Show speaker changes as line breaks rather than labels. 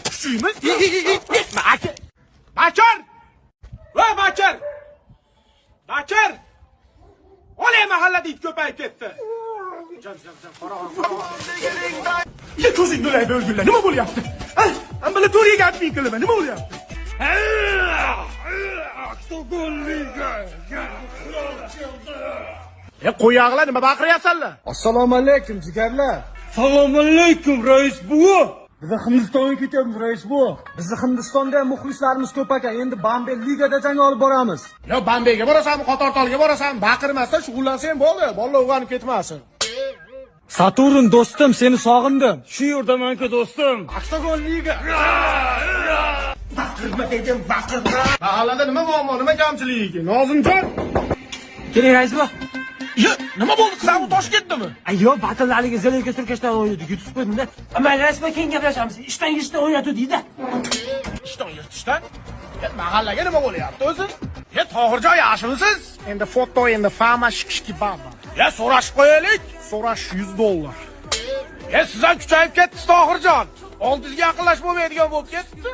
Kuchuymi? Bakir! Bakir! Voy Bakir! Bakir! Olay mahallada it ko'payib ketdi. Ya ko'zing do'laydi o'rgullar. Nima bo'lyapti? Ambulatoriyaga admin qilaman. Nima bo'lyapti? Qo'yaqlar nima baqiryapsanlar?
Assalomu alaykum jigarlar.
Assalomu alaykum rais buva.
Biz Hindistonga ketyapmiz rais bu. Bizni Hindistonda muxlislarimiz ko'p ekan. Endi Bombay ligada jang olib boramiz.
Yo Bombayga borasanmi, Qatortolga borasanmi? Baqirmasdan shug'ullansang bo'ldi. Bolalar uyg'onib ketmasin.
Saturn do'stim, seni sog'indim.
Shu yerdaman-ku do'stim.
Oktagon liga. Baqirma dedim, baqirma. Mahallada nima muammo, nima kamchiligi? Nozimjon.
Keling rais bu.
Ya, nima bo'ldi? Qizav tosh ketdimi?
Ayyo, batallarga zelika surkashdan o'ynadik. Yutib qo'ydimda. Amal rasman keyin gaplashamiz. Ishdan yirtishdan o'ynatuvdik-da.
Ishdan yirtishdan? Mahallaga nima bo'lyapti o'zi? Ya Tohirjon yaxshimisiz? Endi foto, endi fama shikishki baba. Ya so'rashib qo'yaylik. So'rash $100. Ya siz ham kuchayib ketdingiz Tohirjon. Oldingizga yaqinlashib bo'lmaydigan bo'lib ketdi.